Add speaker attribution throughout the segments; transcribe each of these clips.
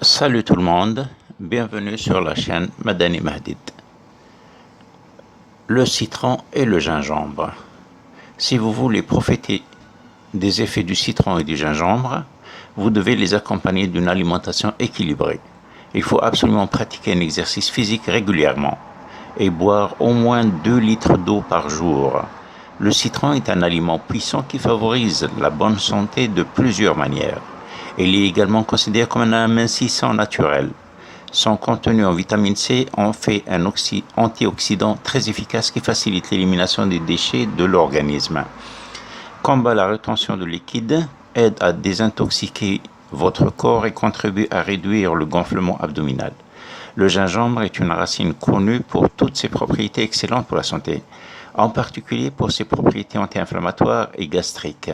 Speaker 1: Salut tout le monde, bienvenue sur la chaîne Madani Mahdid. Le citron et le gingembre. Si vous voulez profiter des effets du citron et du gingembre, vous devez les accompagner d'une alimentation équilibrée. Il faut absolument pratiquer un exercice physique régulièrement et boire au moins 2 litres d'eau par jour. Le citron est un aliment puissant qui favorise la bonne santé de plusieurs manières. Il est également considéré comme un amincissant naturel. Son contenu en vitamine C en fait un antioxydant très efficace qui facilite l'élimination des déchets de l'organisme. Combat la rétention de liquide, aide à désintoxiquer votre corps et contribue à réduire le gonflement abdominal. Le gingembre est une racine connue pour toutes ses propriétés excellentes pour la santé, en particulier pour ses propriétés anti-inflammatoires et gastriques,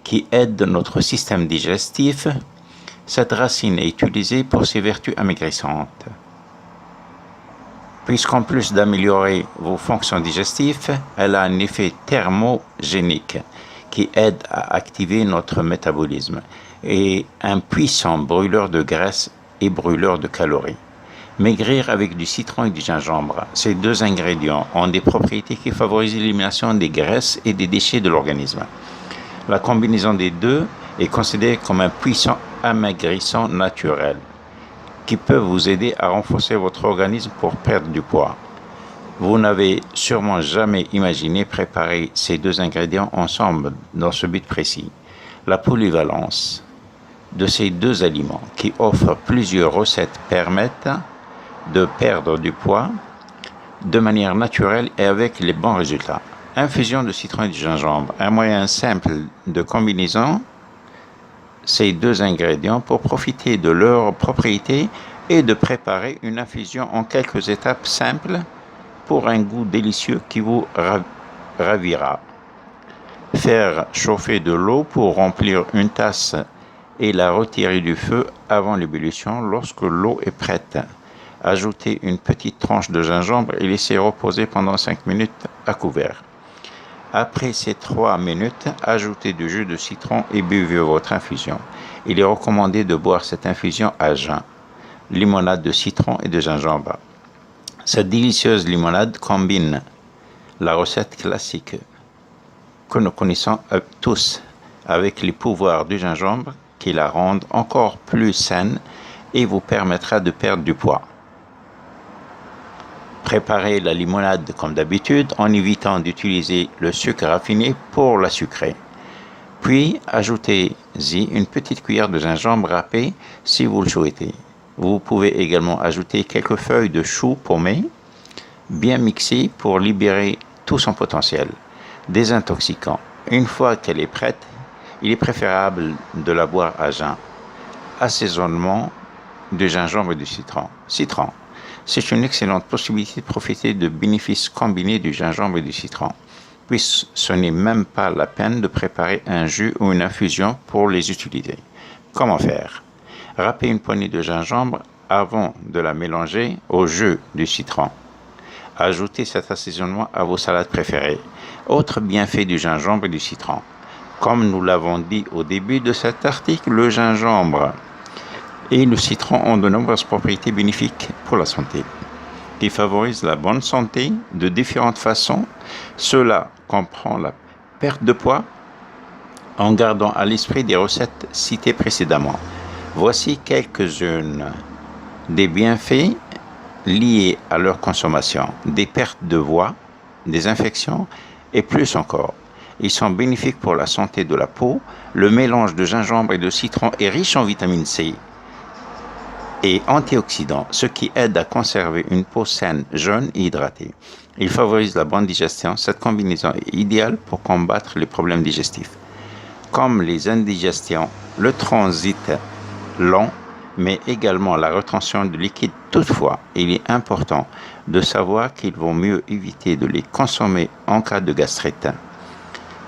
Speaker 1: qui aident notre système digestif. Cette racine est utilisée pour ses vertus amaigrissantes. Puisqu'en plus d'améliorer vos fonctions digestives, elle a un effet thermogénique qui aide à activer notre métabolisme et un puissant brûleur de graisse et brûleur de calories. Maigrir avec du citron et du gingembre. Ces deux ingrédients ont des propriétés qui favorisent l'élimination des graisses et des déchets de l'organisme. La combinaison des deux est considérée comme un puissant amaigrissant naturel qui peut vous aider à renforcer votre organisme pour perdre du poids. Vous n'avez sûrement jamais imaginé préparer ces deux ingrédients ensemble dans ce but précis. La polyvalence de ces deux aliments qui offrent plusieurs recettes permettent de perdre du poids de manière naturelle et avec les bons résultats. Infusion de citron et de gingembre, un moyen simple de combinaison ces deux ingrédients pour profiter de leurs propriétés et de préparer une infusion en quelques étapes simples pour un goût délicieux qui vous ravira. Faire chauffer de l'eau pour remplir une tasse et la retirer du feu avant l'ébullition lorsque l'eau est prête. Ajoutez une petite tranche de gingembre et laissez reposer pendant 5 minutes à couvert. Après ces 3 minutes, ajoutez du jus de citron et buvez votre infusion. Il est recommandé de boire cette infusion à jeun. Limonade de citron et de gingembre. Cette délicieuse limonade combine la recette classique que nous connaissons tous avec les pouvoirs du gingembre qui la rendent encore plus saine et vous permettra de perdre du poids. Préparez la limonade comme d'habitude en évitant d'utiliser le sucre raffiné pour la sucrer. Puis ajoutez-y une petite cuillère de gingembre râpé si vous le souhaitez. Vous pouvez également ajouter quelques feuilles de chou paumé, bien mixées pour libérer tout son potentiel désintoxiquant. Une fois qu'elle est prête, il est préférable de la boire à jeun. Assaisonnement de gingembre et du citron. C'est une excellente possibilité de profiter de bénéfices combinés du gingembre et du citron, puisque ce n'est même pas la peine de préparer un jus ou une infusion pour les utiliser. Comment faire? Râpez une poignée de gingembre avant de la mélanger au jus du citron. Ajoutez cet assaisonnement à vos salades préférées. Autre bienfait du gingembre et du citron. Comme nous l'avons dit au début de cet article, le gingembre et le citron ont de nombreuses propriétés bénéfiques pour la santé, qui favorisent la bonne santé de différentes façons. Cela comprend la perte de poids en gardant à l'esprit des recettes citées précédemment. Voici quelques-unes des bienfaits liés à leur consommation: des pertes de voix, des infections et plus encore. Ils sont bénéfiques pour la santé de la peau. Le mélange de gingembre et de citron est riche en vitamine C et antioxydants, ce qui aide à conserver une peau saine, jeune et hydratée. Il favorise la bonne digestion. Cette combinaison est idéale pour combattre les problèmes digestifs, comme les indigestions, le transit lent, mais également la rétention de liquide. Toutefois, il est important de savoir qu'il vaut mieux éviter de les consommer en cas de gastrite.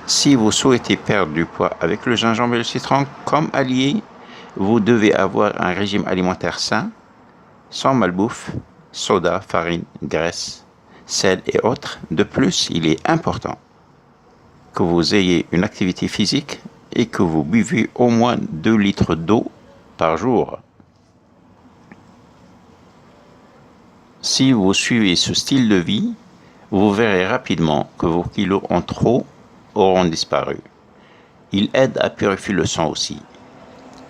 Speaker 1: Si vous souhaitez perdre du poids avec le gingembre et le citron comme alliés, vous devez avoir un régime alimentaire sain, sans malbouffe, soda, farine, graisse, sel et autres. De plus, il est important que vous ayez une activité physique et que vous buvez au moins 2 litres d'eau par jour. Si vous suivez ce style de vie, vous verrez rapidement que vos kilos en trop auront disparu. Ils aident à purifier le sang aussi,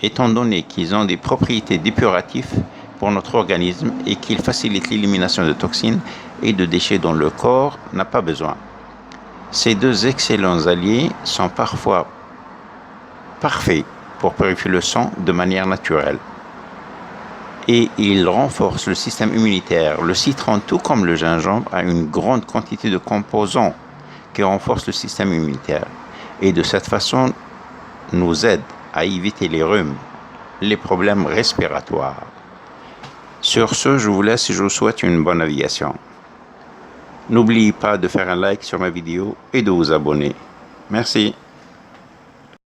Speaker 1: étant donné qu'ils ont des propriétés dépuratives pour notre organisme et qu'ils facilitent l'élimination de toxines et de déchets dont le corps n'a pas besoin. Ces deux excellents alliés sont parfois parfaits pour purifier le sang de manière naturelle. Et ils renforcent le système immunitaire. Le citron, tout comme le gingembre, a une grande quantité de composants qui renforcent le système immunitaire. Et de cette façon, nous aident à éviter les rhumes, les problèmes respiratoires. Sur ce, je vous laisse et je vous souhaite une bonne navigation. N'oubliez pas de faire un like sur ma vidéo et de vous abonner. Merci.